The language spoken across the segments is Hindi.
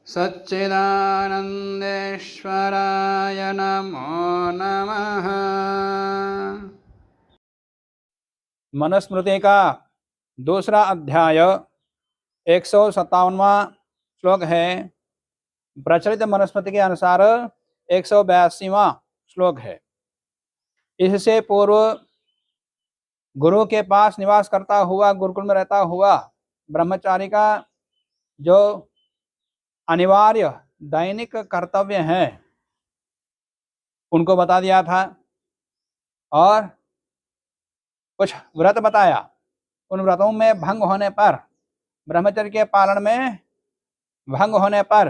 सच्चिदानंदेश्वराय नमो नमः। मनुस्मृति का दूसरा अध्याय 157वां श्लोक है। प्रचलित मनुस्मृति के अनुसार 182वां श्लोक है। इससे पूर्व गुरु के पास निवास करता हुआ, गुरुकुल में रहता हुआ ब्रह्मचारी का जो अनिवार्य दैनिक कर्तव्य हैं उनको बता दिया था और कुछ व्रत बताया। उन व्रतों में भंग होने पर, ब्रह्मचर्य के पालन में भंग होने पर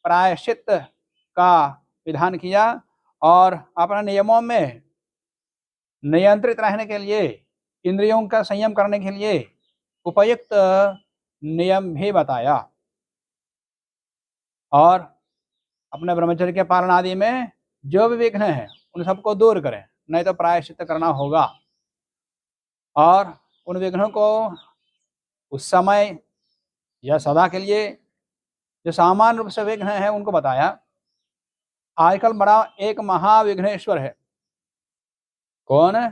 प्रायश्चित का विधान किया और अपने नियमों में नियंत्रित रहने के लिए, इंद्रियों का संयम करने के लिए उपयुक्त नियम भी बताया और अपने ब्रह्मचर्य के पालन आदि में जो भी विघ्न है उन सबको दूर करें, नहीं तो प्रायश्चित करना होगा। और उन विघ्नों को उस समय या सदा के लिए जो सामान्य रूप से विघ्न है उनको बताया। आजकल बड़ा एक महाविघ्नेश्वर है। कौन है?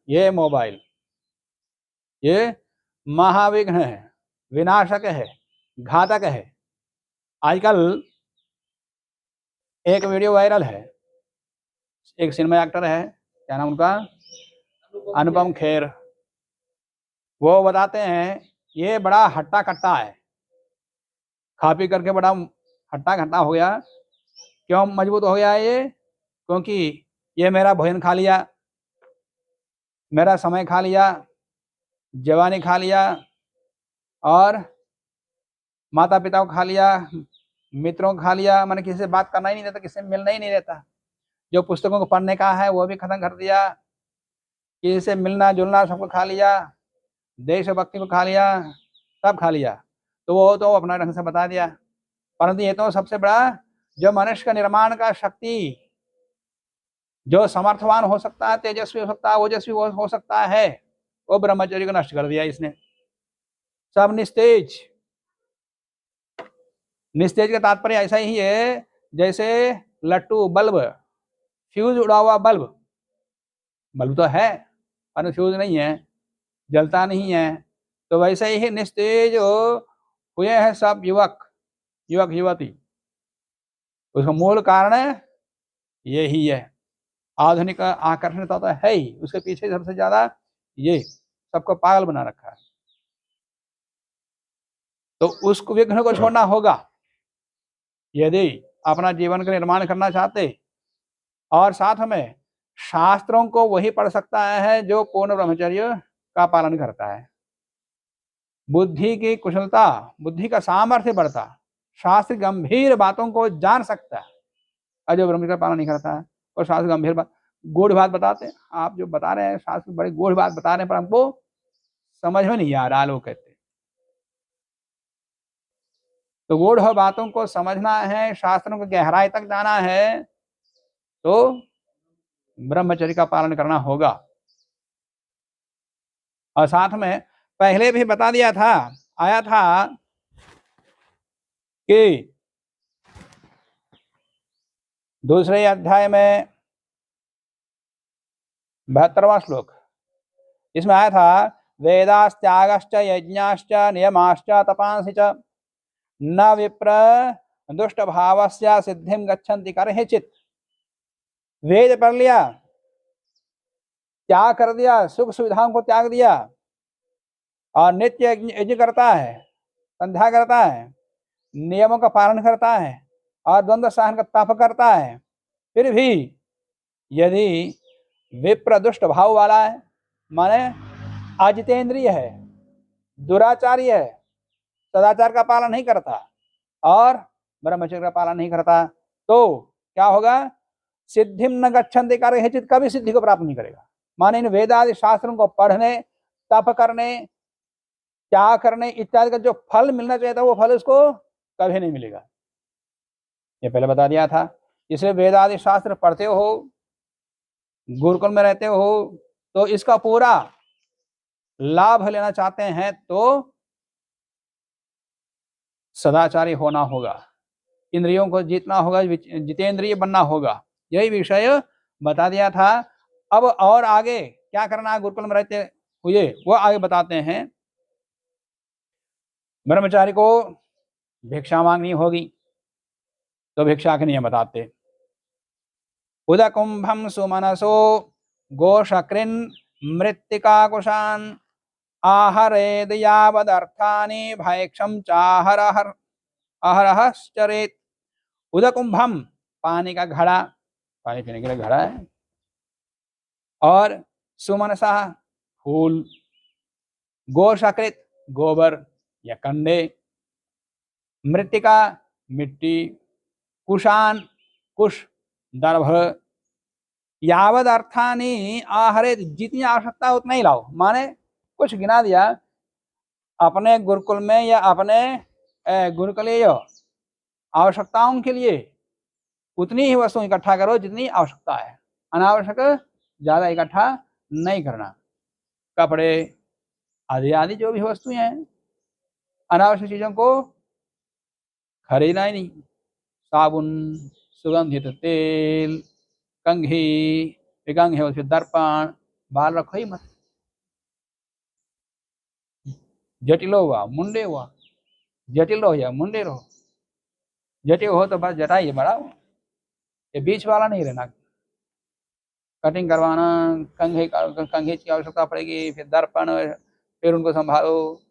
ये मोबाइल। ये महाविघ्न है, विनाशक है, घातक है। आजकल एक वीडियो वायरल है, एक सिनेमा एक्टर है, क्या नाम उनका, अनुपम खेर। वो बताते हैं ये बड़ा हट्टा कट्टा है, खा पी करके बड़ा हट्टा कट्टा हो गया। क्यों मजबूत हो गया ये? क्योंकि ये मेरा भोजन खा लिया, मेरा समय खा लिया, जवानी खा लिया और माता पिता को खा लिया, मित्रों को खा लिया। मैंने किसी से बात करना ही नहीं देता, किसी से मिलना ही नहीं देता। जो पुस्तकों को पढ़ने का है वो भी खत्म कर दिया, किसी से मिलना जुलना सबको खा लिया, देशभक्ति को खा लिया, सब खा लिया। तो वो तो अपना ढंग से बता दिया। परंतु ये तो सबसे बड़ा जो मनुष्य का निर्माण का शक्ति, जो समर्थवान हो सकता है, तेजस्वी हो सकता है, ओजस्वी हो सकता है, वो ब्रह्मचर्य को नष्ट कर दिया इसने। सब निस्तेज। निस्तेज का तात्पर्य ऐसा ही है जैसे लट्टू बल्ब, फ्यूज उड़ा हुआ बल्ब। बल्ब तो है पर फ्यूज नहीं है, जलता नहीं है। तो वैसे ही निस्तेज हुए हैं सब युवक युवती। उसका मूल कारण यही है। आधुनिक आकर्षण तो है ही, उसके पीछे सबसे ज्यादा ये सबको पागल बना रखा है। तो उस विघ्न को छोड़ना होगा यदि अपना जीवन का निर्माण करना चाहते। और साथ में शास्त्रों को वही पढ़ सकता है जो पूर्ण ब्रह्मचर्य का पालन करता है। बुद्धि की कुशलता, बुद्धि का सामर्थ्य बढ़ता, शास्त्र गंभीर बातों को जान सकता है। और जो ब्रह्मचर्य का पालन नहीं करता है और शास्त्र गंभीर बात, गूढ़ बात बताते हैं। आप जो बता रहे हैं शास्त्र बड़ी गूढ़ बात बता रहे हैं पर हमको समझ में नहीं आ रहा, लोग कहते। तो गूढ़ बातों को समझना है, शास्त्रों को गहराई तक जाना है तो ब्रह्मचर्य का पालन करना होगा। और साथ में पहले भी बता दिया था, आया था कि दूसरे अध्याय में 72वां श्लोक, इसमें आया था वेदास्त्यागश्च यज्ञाश्च नियमाश्च तपांसि च न विप्र दुष्ट भावस्य सिद्धिं गच्छन्ति कर्हिचित्। वेद पढ़ लिया, त्याग कर दिया, सुख सुविधाओं को त्याग दिया और नित्य यज्ञ करता है, संध्या करता है, नियमों का पालन करता है और द्वंद्व सहन का तप करता है, फिर भी यदि विप्र दुष्ट भाव वाला है, माने अजितेंद्रिय है, दुराचारी है, सदाचार का पालन नहीं करता और ब्रह्मचर्य का पालन नहीं करता, तो क्या होगा? सिद्धिम न गच्छन्ति कर्हिचित्, कभी सिद्धि को प्राप्त नहीं करेगा। माने इन वेदादि शास्त्रों को पढ़ने, तप करने, त्याग करने इत्यादि का जो फल मिलना चाहिए था वो फल उसको कभी नहीं मिलेगा। ये पहले बता दिया था। इसलिए वेदादि शास्त्र पढ़ते हो, गुरुकुल में रहते हो, तो इसका पूरा लाभ लेना चाहते हैं तो सदाचारी होना होगा, इंद्रियों को जीतना होगा, जितेंद्रिय बनना होगा, यही विषय बता दिया था। अब और आगे क्या करना है गुरुकुल में रहते हुए वो आगे बताते हैं। ब्रह्मचारी को भिक्षा मांगनी होगी, तो भिक्षा के नियम बताते। उदकुंभम सुमनसो गोशकृन् मृत्तिकाकुशान् आहरेद यावदर्थानि भैक्षम चाहरहर अहरहश्चरेत। उदकुंभम पानी का घड़ा, पानी पीने के लिए घड़ा है, और सुमनसा फूल, गोशकृत गोबर या कंडे, मृत्तिका मिट्टी, कुशान कुश दर्भ, यावद अर्थानी आहरे जितनी आवश्यकता उतना ही लाओ। माने कुछ गिना दिया, अपने गुरुकुल में या अपने गुरुकुलीय आवश्यकताओं के लिए उतनी ही वस्तु इकट्ठा करो जितनी आवश्यकता है, अनावश्यक ज्यादा इकट्ठा नहीं करना। कपड़े आदि आदि जो भी वस्तुएं हैं, अनावश्यक चीजों को खरीदना ही नहीं। साबुन, सुगंधित तेल, कंघी, विकंघी हो, फिर दर्पण, बाल रखो ही मत। जटिलो हुआ मुंडे हुआ, जटिल हो या मुंडे रहो। जटिल हो तो बस जटाई बढ़ाओ, ये बीच वाला नहीं रहना। कटिंग करवाना, कंघी की आवश्यकता पड़ेगी, फिर दर्पण, फिर उनको संभालो,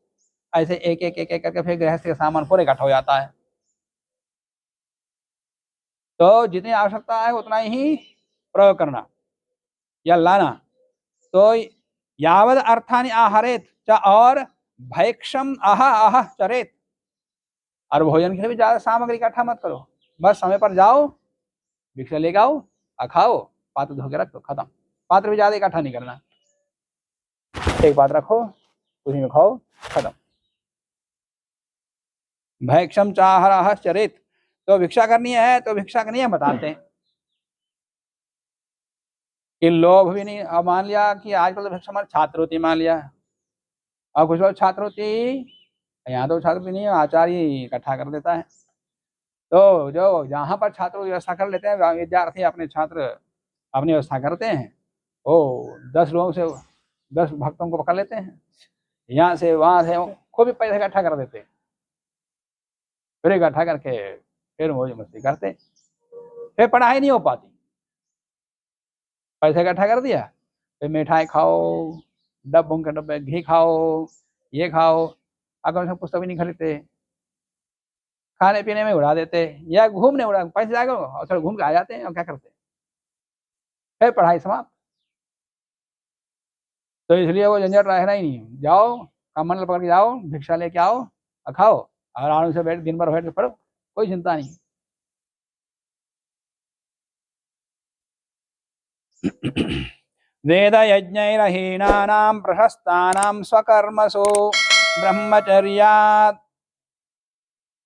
ऐसे एक एक एक एक करके फिर गृहस्थ का सामान पूरे इकट्ठा हो जाता है। तो जितनी आवश्यकता है उतना ही प्रयोग करना या लाना। तो यावद अर्थानि आहरेत और भैक्षम आह चरेत, और भोजन के लिए भी ज्यादा सामग्री इकट्ठा मत करो। बस समय पर जाओ, भिक्षा लेके आओ, खाओ, पात्र धो के रखो, खत्म। पात्र भी ज्यादा इकट्ठा नहीं करना, एक पात्र रखो, उसी में खाओ, खत्म। भैक्षम चाहरह चरेत, तो भिक्षा करनी है तो भिक्षा का नियम बताते हैं कि लोभ भी नहीं। अब मान लिया कि आजकल तो भिक्षा हमारे छात्रवृत्ति मान लिया, अब कुछ लोग छात्रवृत्ति, यहाँ तो छात्रवृत्ति नहीं है, आचार्य इकट्ठा कर देता है। तो जो जहाँ पर छात्र व्यवस्था कर लेते हैं, विद्यार्थी अपने छात्र अपनी व्यवस्था करते हैं, वो 10 लोगों से 10 भक्तों को पकड़ लेते हैं, यहाँ से वहां से खूब भी पैसा इकट्ठा कर देते, फिर इकट्ठा करके फिर मौज मस्ती करते, फिर पढ़ाई नहीं हो पाती। पैसा इकट्ठा कर दिया, फिर मिठाई खाओ, डब्बों के डब्बे घी खाओ, ये खाओ, अगर से पुस्तक भी नहीं खरीदते, खाने पीने में उड़ा देते, या घूमने उड़ा, पैसे जाकर और थोड़ा घूम के आ जाते हैं, और क्या करते हैं, फिर पढ़ाई समाप्त। तो इसलिए वो झंझट रहना ही नहीं। जाओ, कमंडल पकड़ के जाओ, भिक्षा लेके आओ और खाओ, और आराम से बैठ दिन भर बैठ के पढ़ो, कोई चिंता नहीं। वेद यज्ञैरहीनानां प्रशस्तानां स्वकर्मसु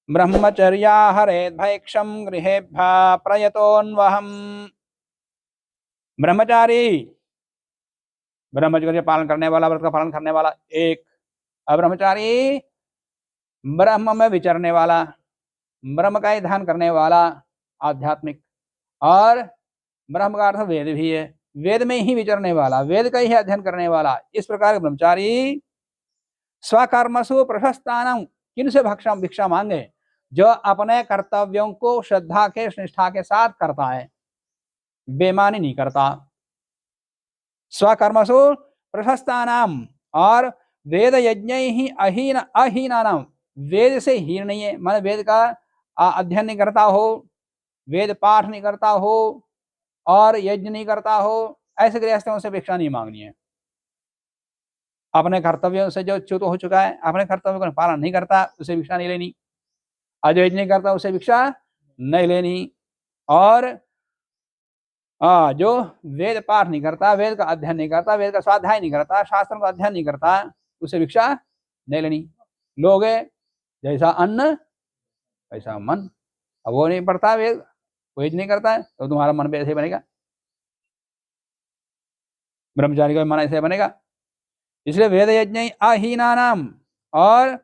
ब्रह्मचर्या हरेत् भैक्षं गृहेभ्यः प्रयतोन्वहम्। ब्रह्मचारी, ब्रह्मचर्य पालन करने वाला, व्रत का पालन करने वाला एक। अब्रह्मचारी ब्रह्म में विचरने वाला, ब्रह्म का ही ध्यान करने वाला आध्यात्मिक, और ब्रह्म का अर्थ वेद भी है, वेद में ही विचरने वाला, वेद का ही अध्ययन करने वाला। इस प्रकार ब्रह्मचारी स्वकर्मसु प्रशस्तानां, किनसे भिक्षा मांगे? जो अपने कर्तव्यों को श्रद्धा के निष्ठा के साथ करता है, बेमानी नहीं करता। स्वकर्मसु प्रशस्तानाम, और वेद यज्ञ ही अहीनानाम, वेद से हीन नहीं है, माने वेद का अध्ययन नहीं करता हो, वेद पाठ नहीं करता हो, और यज्ञ नहीं करता हो, ऐसे गृहस्थों से भिक्षा नहीं मांगनी है। अपने कर्तव्यों से जो च्युत हो चुका है, अपने कर्तव्यों का पालन नहीं करता, उसे भिक्षा नहीं लेनी, और जो यज्ञ नहीं करता उसे भिक्षा नहीं लेनी, और जो वेद पाठ नहीं करता, वेद का अध्ययन नहीं करता, वेद का स्वाध्याय नहीं करता, शास्त्रों का अध्ययन नहीं करता, उसे भिक्षा नहीं लेनी। लोगे जैसा अन्न वैसा मन, अब वो नहीं पढ़ता वेद, वेद नहीं करता है, तो तुम्हारा मन भी ऐसे बनेगा, ब्रह्मचारी का मन ऐसे बनेगा। इसलिए वेद यज्ञ अहीनानाम, और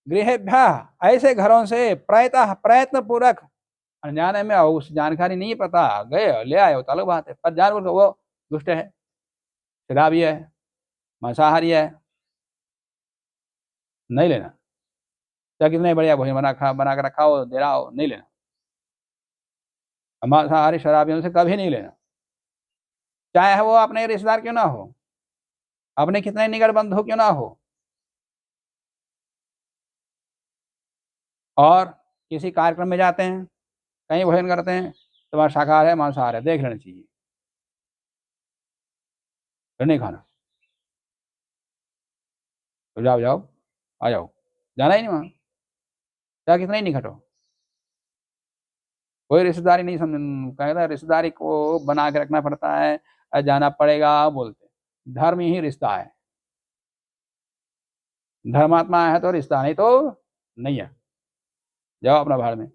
गृहेभ्य ऐसे घरों से प्रयत्न पूर्वक, अनजाने में उस जानकारी नहीं पता गए ले आए तो अलग बात है, पर जानवर वो दुष्ट है, शराबी है, मांसाहारी है, नहीं लेना। चाहे कितने बढ़िया भोजन बना कर रखा हो, दे रहा हो, नहीं लेना। मांसाहारी शराबियों से कभी नहीं लेना, चाहे वो अपने रिश्तेदार क्यों ना हो, अपने कितने निकट बंधु क्यों ना हो। और किसी कार्यक्रम में जाते हैं, कहीं भोजन करते हैं, तुम्हारा शाकाहार है मांसाहार है, देख लेना चाहिए, फिर नहीं खाना। तो जाओ जाओ आ जाओ, जाना ही नहीं वहाँ, चाहे कितना ही निकट हो। कोई रिश्तेदारी नहीं समझ, कहता रिश्तेदारी को बना के रखना पड़ता है, जाना पड़ेगा बोलते, धर्म ही रिश्ता है, धर्मात्मा है तो रिश्ता, नहीं तो नहीं है। जाओ अपना भाड़ में,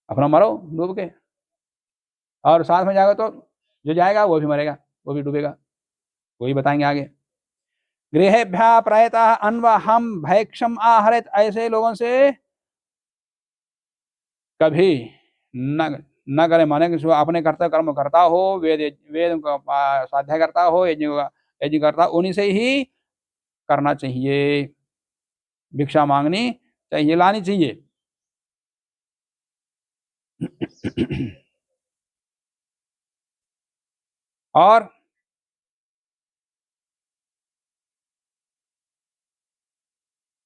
अपना मरो डूब के, और साथ में जाएगा तो जो जाएगा वो भी मरेगा, वो भी डूबेगा, वही बताएंगे आगे। गृहेभ्य प्रयतः अन्वहम भैक्षम आहरित, ऐसे लोगों से कभी न करे, माने कि अपने कर्तव्य कर्म करता हो, वेद वेद का स्वाध्याय करता हो, यज्ञ करता, उन्हीं से ही करना चाहिए, भिक्षा मांगनी चाहिए, लानी चाहिए। और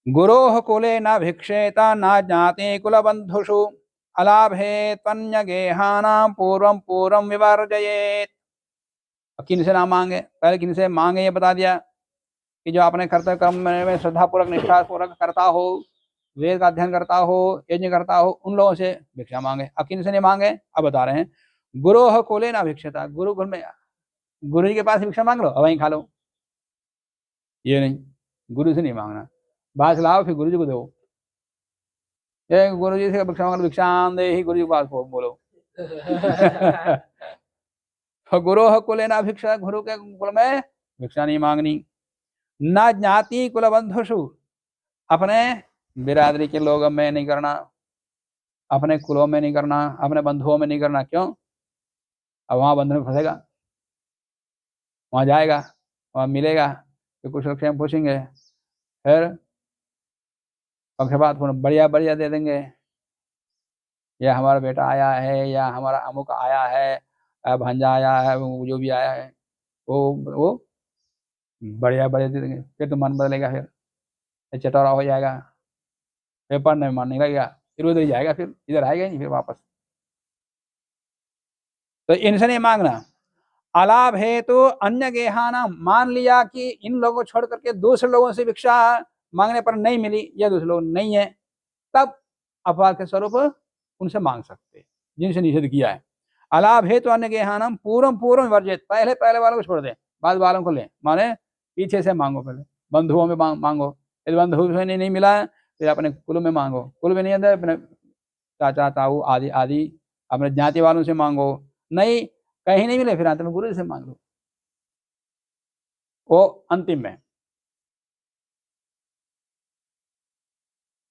गुरोः कुले न भिक्षेत न ज्ञाते कुलबंधुषु अलाभे तन्यगेहानां पूर्वं पूर्वं विवर्जयेत्। किन से ना मांगे, पहले किन से मांगे ये बता दिया कि जो अपने कर्तव्य कर्म में श्रद्धापूर्वक निष्ठापूर्वक करता हो, वेद का अध्ययन करता हो, यज्ञ करता हो, उन लोगों से भिक्षा मांगे। अब किन से नहीं मांगे, अब बता रहे हैं। गुरोः कुले न भिक्षेत, गुरुकुल में गुरु जी के पास भिक्षा मांग लो और वहीं खा लो, ये नहीं, गुरु से नहीं मांगना। बात लाओ फिर गुरु जी को दो, गुरु जी से भिक्षा मांगो, भिक्षाम दे ही गुरु जी के पास बोलो। गुरोः कुले न भिक्षा, गुरु के कुल में भिक्षा नहीं मांगनी। न ज्ञाति कुल बंधुषु, अपने बिरादरी के लोगों में नहीं करना, अपने कुलों में नहीं करना, अपने बंधुओं में नहीं करना। क्यों? अब वहां बंधन में फंसेगा, वहां जाएगा, वहां मिलेगा, फिर कुछ लोग पूछेंगे, फिर पक्षपात बढ़िया बढ़िया दे देंगे, या हमारा बेटा आया है, या हमारा अमुक आया है, भांजा आया है, जो भी आया है, वो बढ़िया बढ़िया दे देंगे। फिर तो मन बदलेगा, फिर चटोरा हो जाएगा, फिर पढ़ने में मन नहीं लगेगा, फिर उधर ही जाएगा, फिर इधर आएगा नहीं फिर वापस। तो इनसे नहीं मांगना। अलाभ है तो अन्य गेहाना, मान लिया कि इन लोगों को छोड़ करके दूसरे लोगों से भिक्षा मांगने पर नहीं मिली, या दूसरे लोग नहीं है, तब अपवाद के स्वरूप उनसे मांग सकते, जिनसे निषेध किया है। अलाभ है तो अन्य गेहानम पूर्व पूर्व वर्जित, पहले पहले वालों को छोड़ दे, बाद वालों को ले, माने पीछे से मांगो, पहले बंधुओं में मांगो, यदि बंधु में नहीं मिला फिर अपने कुल में मांगो, कुल में नहीं आता अपने चाचा ताऊ आदि आदि अपने ज्ञाति वालों से मांगो, नहीं कहीं नहीं मिले फिर अंत में गुरु से मांग लो, वो अंतिम में।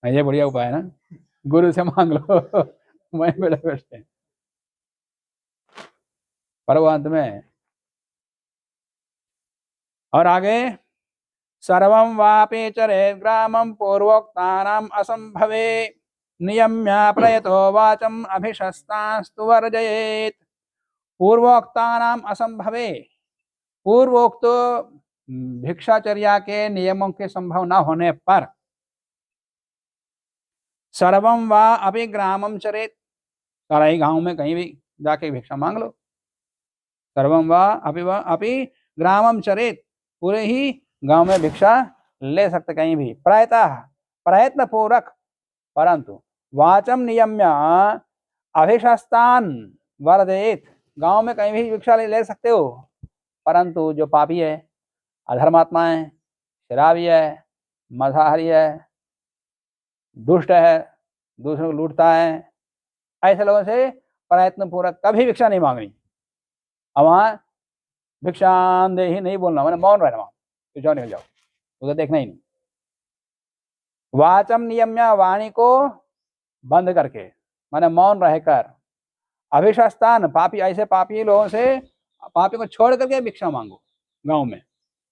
ये बढ़िया उपाय है ना, गुरु से मांग लो। वहीं बैठे बैठे, पर वो अंत में। और आगे, सर्वं वापि चरेत् ग्रामं पूर्वोक्तानाम् असंभवे नियम्य प्रयतो वाचम अभिशस्तास्तु वर्जयेत्। पूर्वोक्तानाम असंभवे, पूर्वोक्त भिक्षाचर्या के नियमों के संभव न होने पर, सर्वम वा अपि ग्रामम चरेत, सारा ही गांव में कहीं भी जाके भिक्षा मांग लो। सर्वम वा अपि ग्रामम चरेत, पूरे ही गांव में भिक्षा ले सकते कहीं भी, प्रायतः प्रयत्न पूर्वक, परंतु वाचम नियम्य अभिशस्तान वर्जयेत, गांव में कहीं भी भिक्षा ले सकते हो, परंतु जो पापी है, अधर्मात्मा है, शराबी है, मांसाहारी है, दुष्ट है, दूसरों को लूटता है, ऐसे लोगों से प्रयत्न पूर्वक कभी भिक्षा नहीं मांगनी। अब वहां भिक्षान दे ही नहीं बोलना, मैंने मौन रहना, वहां जाओ निकल जाओ, उधर देखना ही नहीं। वाचम नियम्य, वाणी को बंद करके, माने मौन रहकर। अभिशस्तान, पापी, ऐसे पापी लोगों से, पापी को छोड़ करके भिक्षा मांगो गांव में।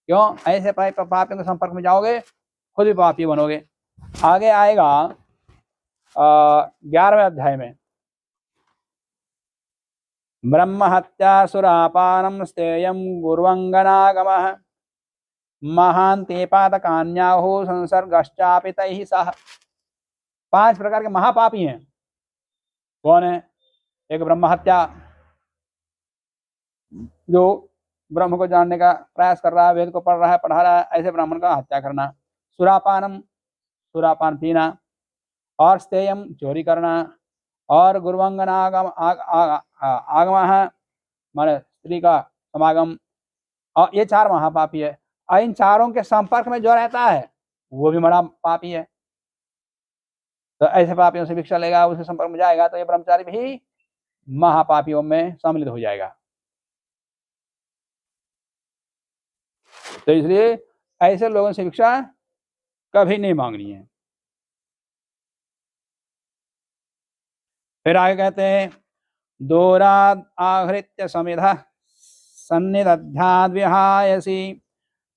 क्यों? ऐसे पापियों के संपर्क में जाओगे खुद भी पापी बनोगे। आगे आएगा 11वें अध्याय में, ब्रह्म हत्या सुरापानम स्तेयम गुर्वंगनागमः महांते पातकान्याहो संसर्गश्चापि तैहि सह। 5 प्रकार के महापापी हैं। कौन है? एक ब्रह्म हत्या, जो ब्रह्म को जानने का प्रयास कर रहा है, वेद को पढ़ रहा है, पढ़ा रहा है, ऐसे ब्राह्मण का हत्या करना। सुरापानम, सुरापान पीना। और स्तेयम, चोरी करना। और गुरुवंगनागम आगम, माने स्त्री का समागम। और ये 4 महापापी है। और इन चारों के संपर्क में जो रहता है वो भी बड़ा पापी है। तो ऐसे पापियों से भिक्षा लेगा, उसके संपर्क में जाएगा, तो ये ब्रह्मचारी भी महापापियों में सम्मिलित हो जाएगा। तो इसलिए ऐसे लोगों से भिक्षा कभी नहीं मांगनी है। फिर आगे कहते हैं, दोराद आहृत्य समिधा सन्निदध्याद् विहायसी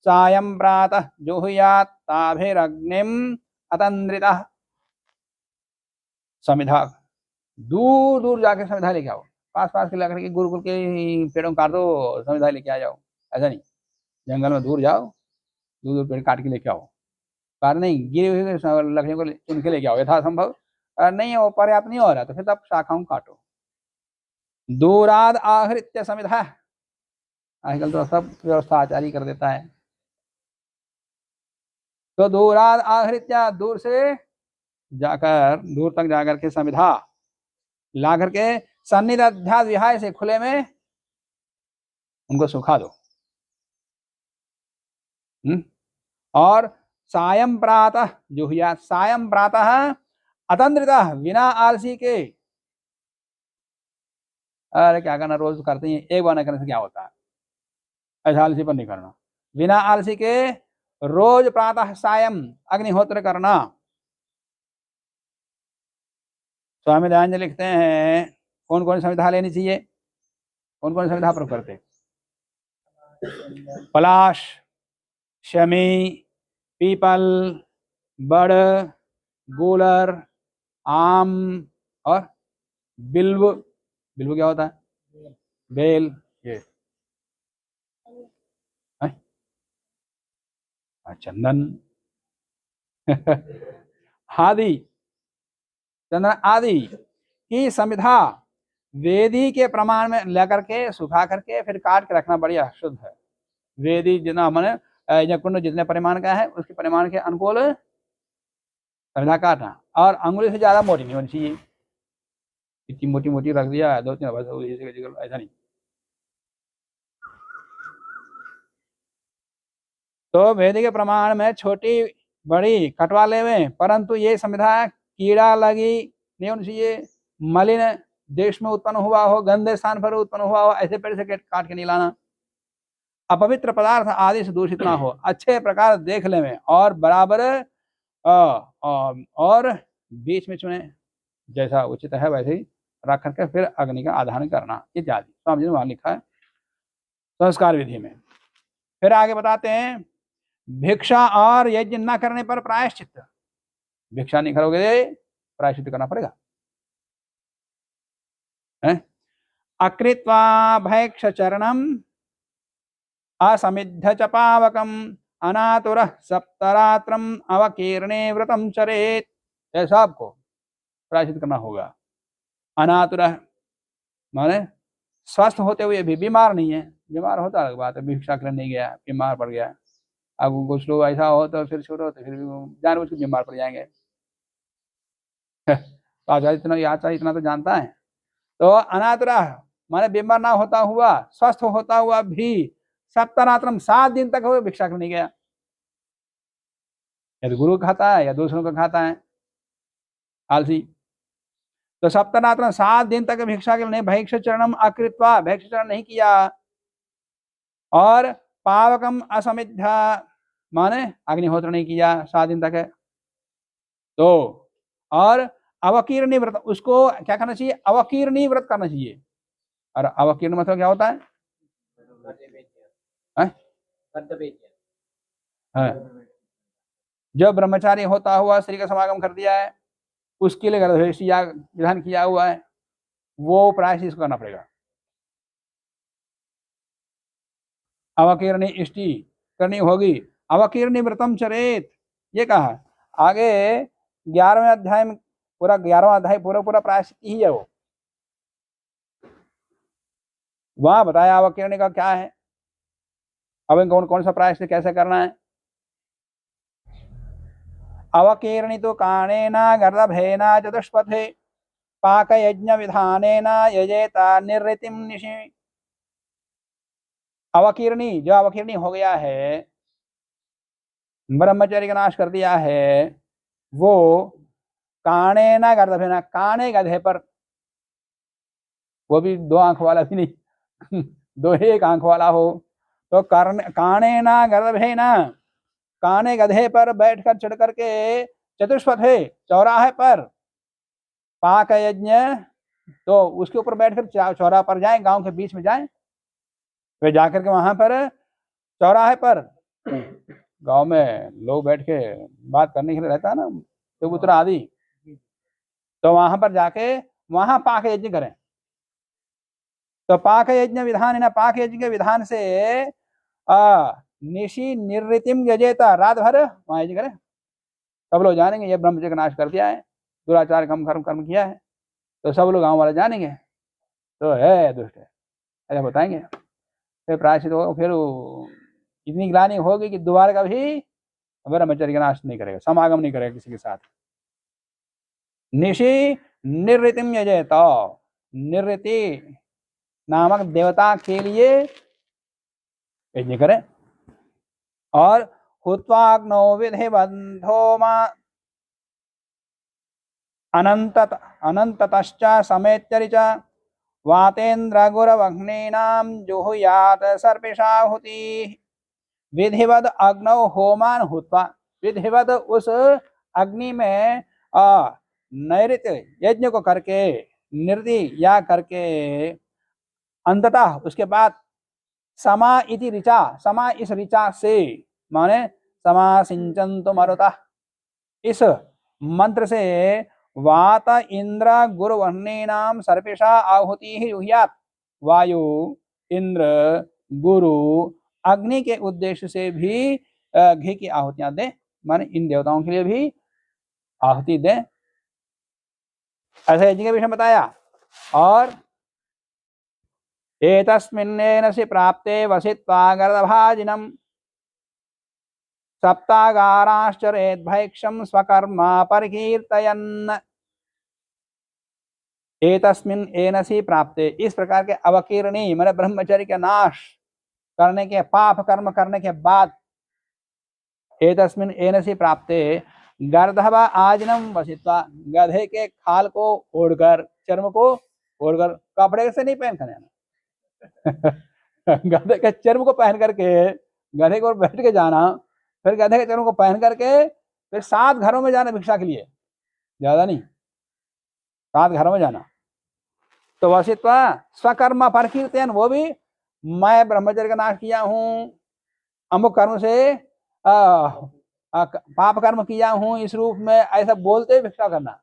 सायं प्रातः जुहुयात् ताभिरग्निम अतंद्रितः। समिधा, दूर दूर जाके समिधा लेके आओ। पास पास के लकड़ी के गुरुकुल के पेड़ों काट दो, समिधा लेके आ जाओ। ऐसा नहीं, जंगल में दूर जाओ, दूर दूर पेड़ काट के लेके आओ। काट नहीं, गिरी हुई लकड़ियों को चुन के लेके आओ यथासंभव। नहीं हो, पर्याप्त नहीं हो रहा तो फिर तब शाखाओं काटो। दूराद आहृत्य समिधा, आजकल तो सब व्यवस्था आचारी कर देता है। तो दूराद आहृत्य, दूर से जाकर, दूर तक जाकर के समिधा ला करके सन्निध्याद विहाय से, खुले में उनको सुखा दो। और सायं प्रातः जुहुया, सायं प्रातः अतंद्रितः, बिना आलसी के। अरे क्या करना, रोज करते हैं, एक बार न करने से क्या होता है, ऐसा आलसी पर नहीं करना। बिना आलसी के रोज प्रातः सायं अग्निहोत्र करना। स्वामी दयानंद जी लिखते हैं, कौन कौन संविधा लेनी चाहिए, कौन कौन संविधा प्रयोग करते? पलाश, शमी, पीपल, बड़, गूलर, आम और बिल्व। बिल्व क्या होता है? बेल। ये चंदन आदि, चंदन आदि की संविधा वेदी के प्रमाण में लेकर के सुखा करके फिर काट के रखना, बढ़िया शुद्ध है। वेदी जितना मैंने कुंड जितने परिमाण का है उसके परिमाण के अनुकूल संविधा काटना। और अंगुली से ज्यादा मोटी नहीं होनी चाहिए, इतनी मोटी मोटी रख दिया 2-3 बस, ऐसा नहीं। तो वेदी के प्रमाण में छोटी बड़ी कटवा लेवे, परंतु ये संविधा कीड़ा लगी नहीं होनी चाहिए, मलिन देश में उत्पन्न हुआ हो, गंदे स्थान पर उत्पन्न हुआ हो, ऐसे पेड़ से काट के नहीं लाना। अपवित्र पदार्थ आदि से दूषित ना हो, अच्छे प्रकार देख लेवे और बराबर और बीच में चुने, जैसा उचित है वैसे ही रख करके फिर अग्नि का आधान करना इत्यादि। स्वामी जी ने वहां लिखा है संस्कार विधि में। फिर आगे बताते हैं, भिक्षा और यज्ञ न करने पर प्रायश्चित। भिक्षा नहीं करोगे प्रायश्चित करना पड़ेगा। अकृत्वा भैक्ष चरणम असमिद्ध च पावकम अनातुरः सप्तरात्रम अवकीर्णे व्रतम चरेत। ऐसा आपको प्रायश्चित करना होगा। अनातुरः माने स्वस्थ होते हुए भी, बीमार नहीं है, बीमार होता अलग बात है, भिक्षा करने नहीं गया, बीमार पड़ गया। अब कुछ लोग ऐसा हो तो फिर छोड़ो तो फिर जानबूझ के बीमार पड़ जाएंगे। तो आचार्य इतना तो जानता है। तो अनातुरः माने बीमार ना होता हुआ, स्वस्थ होता हुआ भी सप्तरात्रम 7 दिन तक वो भिक्षा करने गया। यदि गुरु खाता है या दूसरों का खाता है आलसी, तो सप्तरात्रम 7 दिन तक भिक्षा के लिए भैक्ष चरणम अकृत्वा, भैक्ष चरण नहीं किया। और पावकम असमिद्ध माने अग्निहोत्र नहीं किया 7 दिन तक है तो, और अवकीर्णी व्रत, उसको क्या करना चाहिए, अवकीर्णी व्रत करना चाहिए। और अवकीर्ण मतलब क्या होता है? जो ब्रह्मचारी होता हुआ स्त्री का समागम कर दिया है उसके लिए गर्भेशी याग विधान किया हुआ है, वो प्रायश्चित इसको करना पड़ेगा। अवकीर्णी इष्टि करनी होगी। अवकीर्णी व्रतम चरेत, ये कहा आगे 11वें अध्याय में, पूरा 11वां अध्याय पूरा प्रायश्चित ही है वो, वहां बताया अवकीर्णी का क्या है। अब कौन कौन सा प्रायश्चित कैसे करना है। अवकीर्णि तो काणेन गर्दभेन चतुष्पथे पाक यज्ञ विधानेन यजेता निर्ऋतिम निशि। अवकीर्णी, जो अवकीर्णी हो गया है, ब्रह्मचर्य का नाश कर दिया है, वो काणे ना गर्दभेना, काणे गधे पर, वो भी 2 आंख वाला भी नहीं 2 एक आंख वाला हो तो काणे ना गर्दभेना, काणे गधे पर बैठकर चढ़ करके चतुष्पथे, चौराहे पर, पाक यज्ञ, तो उसके ऊपर बैठकर चौराहे पर जाए, गांव के बीच में जाए, वे जाकर के वहां पर चौराहे पर, गांव में लोग बैठ के बात करने के लिए रहता है ना, कबूतर आदि, तो वहां पर जाके वहां पाक यज्ञ करें। तो पाक यज्ञ विधान है ना, पाक यज्ञ के विधान से निशि निर्ऋतिम यजेता, रात भर वहां यज्ञ करें, सब लोग जानेंगे ये ब्रह्मचर्य का नाश कर दिया है, दुराचार कर्म किया है, तो सब लोग गांव वाले जानेंगे तो है दुष्ट है, ऐसा बताएंगे। फिर प्रायश्चित हो, फिर इतनी ग्लानि होगी कि दोबारा कभी ब्रह्मचर्य का नाश नहीं करेगा, समागम नहीं करेगा किसी के साथ। निशि निर्ऋतिम यजेता, निर्ऋति नामक देवता के लिए यज्ञ करें। और हुत्वाग्नो विधि बंधो अनंततश्च समेत्यरि च वातेन्द्र गुरवग्नीनां जुहुयात सर्पिषाहुति। विधिवद अग्नौ होमान हुत्वा, विधिवद उस अग्नि में नैऋत्य यज्ञ को करके, निर्दि या करके, अंततः उसके बाद समा इति ऋचा, समा इस ऋचा से, माने समा सिंचन्तु मरुतः, इस मंत्र से वात इंद्र गुरुवह्नीनाम सर्पिषा आहुति ही जुहुयात, वायु इंद्र गुरु अग्नि के उद्देश्य से भी घी की आहुतियां दें, माने इन देवताओं के लिए भी आहुति दें, ऐसे यज्ञ के विषय बताया। और एतस्मिन्नेनसि प्राप्ते वसित्वा गर्दभाजिनम् सप्तागाराश्चरेद्भैक्षं स्वकर्मा परिकीर्तयन्। एतस्मिन् एनसि प्राप्ते, इस प्रकार के अवकीर्णी माने ब्रह्मचर्य के नाश करने के, पाप कर्म करने के बाद, एतस्मिन् एनसि प्राप्ते गर्दभ आजिनम वसित्वा, गधे के खाल को ओढ़कर, चर्म को ओढ़कर, कपड़े से नहीं पहन कर गधे के चर्म को पहन करके गधे को बैठ के जाना, फिर गधे के चर्म को पहन करके फिर 7 घरों में जाना भिक्षा के लिए, ज्यादा नहीं, 7 घरों में जाना। तो वसित्वा स्वकर्म परिकीर्तयन्, वो भी मैं ब्रह्मचर्य का नाश किया हूँ, अमुक कर्म से पाप कर्म किया हूँ इस रूप में, ऐसा बोलते भिक्षा करना,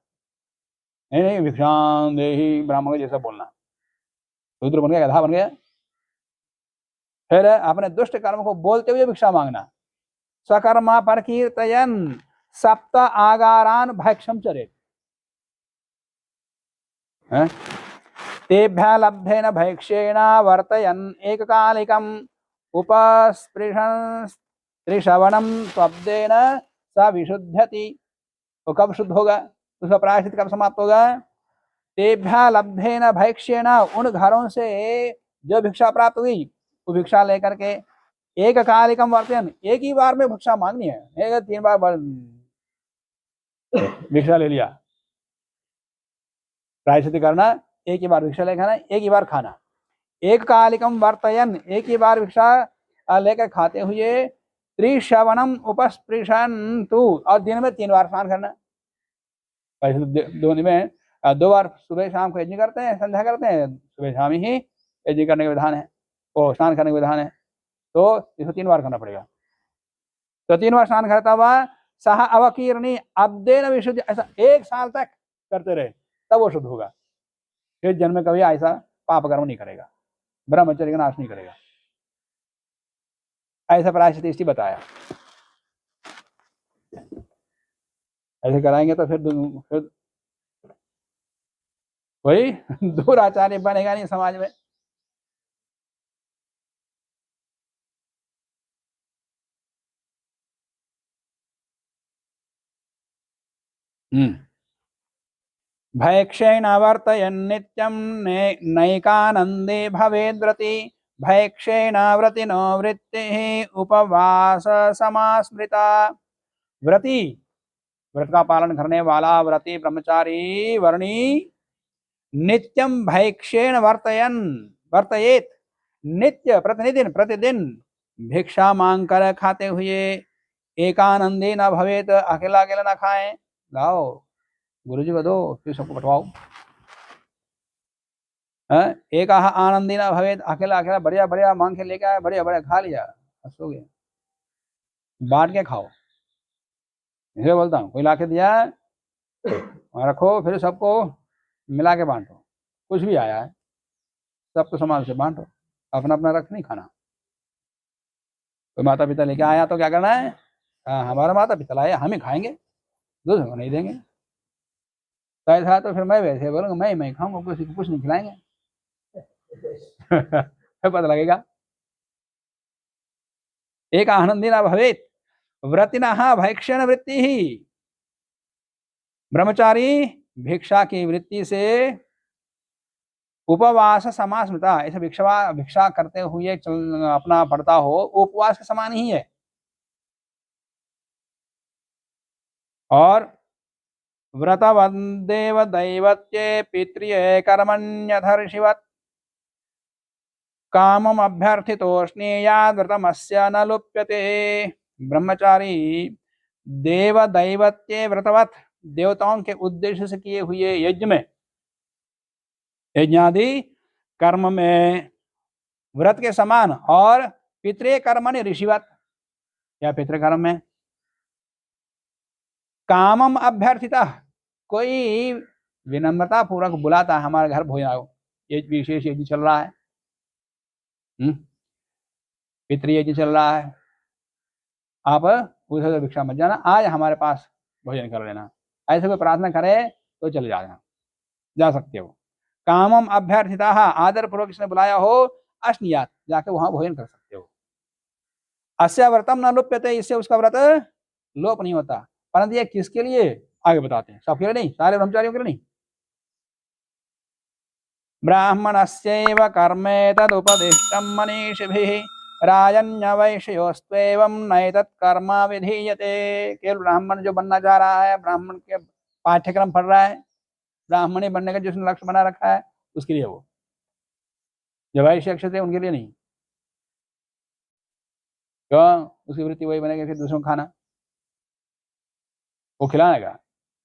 नहीं भिक्षां देहि ब्राह्मण जैसा बोलना, शूद्र बन गया, गधा बन गया। फिर अपने दुष्ट कर्म को बोलते हुए भिक्षा मांगना। स्वकर्मा परिकीर्तयन् सप्त आगारान भैक्षम चरेत्, तेभ्यः लब्धेन भैक्ष्येण वर्तयन् एककालिकम् उपस्पृशन् त्रिश्रवणं त्वब्देन स विशुध्यति। तो कब शुद्ध होगा, उसका प्रायश्चित कब समाप्त होगा। तेभ्यः लब्धेन भैक्ष्येण, उन घरों से जो भिक्षा प्राप्त हुई वो भिक्षा लेकर के एक कालिकम वर्तयन्, एक ही बार में भिक्षा मांगनी है, एक 3 बार भिक्षा ले लिया, प्रायश्चित करना, एक ही बार भिक्षा लेकर खाना, एक ही बार खाना। एक कालिकम वर्तयन्, एक ही बार भिक्षा लेकर खाते हुए त्रिश्रवणम उपस्पृशन्तु, और दिन में 3 बार स्नान करना। वैसे तो दो दिन में 2 बार सुबह शाम को यज्ञ करते हैं, संध्या करते हैं, सुबह शाम ही यज्ञ करने का विधान है, वो स्नान करने का विधान है, तो इसको 3 बार करना पड़ेगा। तो 3 बार स्नान करता हुआ सह अवकीर्णी अब्देन विशुद्ध, ऐसा 1 साल तक करते रहे, तब वो शुद्ध होगा। फिर जन्म में कभी ऐसा पाप कर्म नहीं करेगा, ब्रह्मचर्य का नाश नहीं करेगा। ऐसा प्रायश्चित इष्टि बताया। ऐसे कराएंगे तो फिर वही दुराचार्य बनेगा नहीं समाज में। भैक्षेण वर्तयन् नित्यं नैकानन्दे भवेद्व्रति, भैक्षेण व्रतिनो वृत्तिः उपवास समास्मृता। व्रति, व्रत का पालन करने वाला व्रति ब्रह्मचारी वर्णी, नित्यम भैक्षेण वर्तयेत, नित्य प्रतिदिन भिक्षा मांग कर खाते हुए, एकानंदे न भवेत, अकेला अकेला ना खाएं, लाओ गुरु जी को दो, फिर सबको बंटवाओ। एक आनंदी ना भवेत, अकेला अकेला बढ़िया बढ़िया मांग के लेके आया, बढ़िया बढ़िया खा लिया, हंसो गए, बांट के खाओ। इसे बोलता हूँ, कोई लाके दिया रखो, फिर सबको मिला के बांटो। कुछ भी आया है सबको समान से बांटो, अपना अपना रख नहीं खाना। कोई माता पिता लेके आया तो क्या करना है, हाँ हमारा माता पिता लाया, हम ही खाएंगे, दूसरों को नहीं देंगे। तो ऐसा तो फिर मैं वैसे बोलूँगा, मैं खाऊंगा, किसी को कुछ नहीं खिलाएंगे। पता लगेगा। एक आनंदी ना भवेत व्रतिना भैक्षण वृत्ति ही, ब्रह्मचारी भिक्षा की वृत्ति से उपवास समास्मृता, ऐसे भिक्षा करते हुए अपना पड़ता हो, उपवास के समान ही है। और व्रतवन्देव दैवत्ये पितृये कर्मण्यधर्षिवत्, कामम अभ्यर्थितोष्णेयाद् व्रतमस्य न लुप्यते। ब्रह्मचारी देव दैवत्ये व्रतवत, देवताओं के उद्देश्य से किए हुए यज्ञ में, यज्ञादि कर्म में व्रत के समान, और पितृ कर्मणि ऋषिवत, या पितृ कर्म में कामम अभ्यर्थिता, कोई विनम्रता पूर्वक बुलाता है, हमारे घर भोजन आओ, ये विशेष यज्ञ चल रहा है, पितृ यज्ञ चल रहा है, आप उधर भिक्षा मत जाना, आज हमारे पास भोजन कर लेना। ऐसे कोई प्रार्थना करे तो चले जाना, जा सकते हो। कामम अभ्यर्थिता, आदर पूर्वक इसने बुलाया हो, अश्नियात, जाके वहां भोजन कर सकते हो। अस्य व्रतम न लुप्यते, इससे उसका व्रत लोप नहीं होता। परंतु ये किसके लिए, आगे बताते हैं, सबके लिए नहीं, सारे ब्रह्मचारियों के लिए नहीं। ब्राह्मणस्यैव कर्मेतदुपदिष्टं मनीषिभिः, राजन्यवैश्योस्त्वेवं नैतत्कर्म विधीयते। केवल ब्राह्मण जो बनना चाह रहा है, ब्राह्मण के पाठ्यक्रम पढ़ रहा है, ब्राह्मणी बनने का जिसने लक्ष्य बना रखा है, उसके लिए वो। जो वैश्य अक्षत है उनके लिए नहीं, क्यों, उसकी वृत्ति वही बनेगी, फिर दूसरों को खाना, वो खिलाएगा,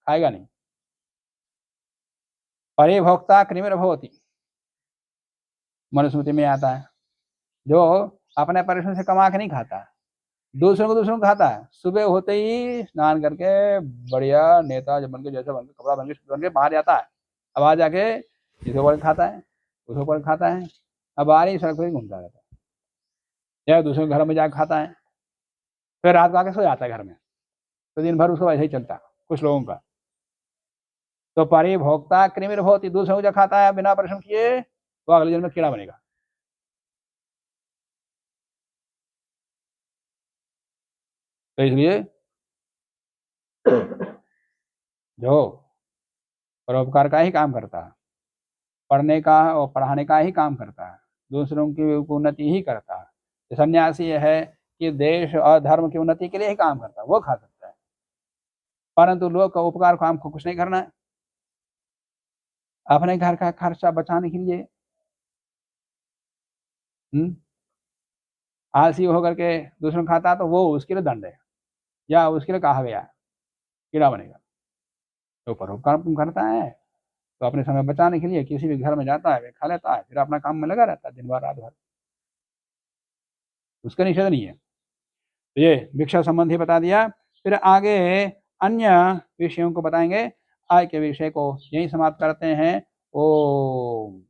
खाएगा नहीं। परिभोक्ता कृमिर्भवति, मनुस्मृति में आता है, जो अपने परिश्रम से कमा के नहीं खाता, दूसरों को खाता है। सुबह होते ही स्नान करके बढ़िया नेता जब बनके, जैसा बनके, कपड़ा बनके बाहर जाता है, अब आ जाके जिसको पर खाता है, उसको पर खाता है, अब आ रही सड़क पर घूमता रहता है, या दूसरे घर में जाकर खाता है, फिर रात को आके सो जाता है घर में, तो दिन भर उसको ऐसे ही चलता कुछ लोगों का। तो परिभोक्ता कृमिर्भवति, दूसरों को जो खाता है बिना परिश्रम किए, वो अगले जन्म में कीड़ा बनेगा। तो इसलिए जो परोपकार का ही काम करता है, पढ़ने का और पढ़ाने का ही काम करता है, दूसरों की उन्नति ही करता है। सन्यासी है कि देश और धर्म की उन्नति के लिए ही काम करता है, वो खा सकता है, परंतु लोग का उपकार को हमको कुछ नहीं करना है, अपने घर का खर्चा बचाने के लिए। आलसी होकर के दूसरों को खाता है तो वो उसके लिए दंड है, या उसके लिए कहा गया है कीड़ा बनेगा। तो परोपकार तुम करता है तो अपने समय बचाने के लिए किसी भी घर में जाता है, वे खा लेता है, फिर अपना काम में लगा रहता है दिन भर रात भर, उसका निषेध नहीं है। तो ये भिक्षा संबंधी बता दिया। फिर आगे अन्य विषयों को बताएंगे। आज के विषय को यहीं समाप्त करते हैं। ओम।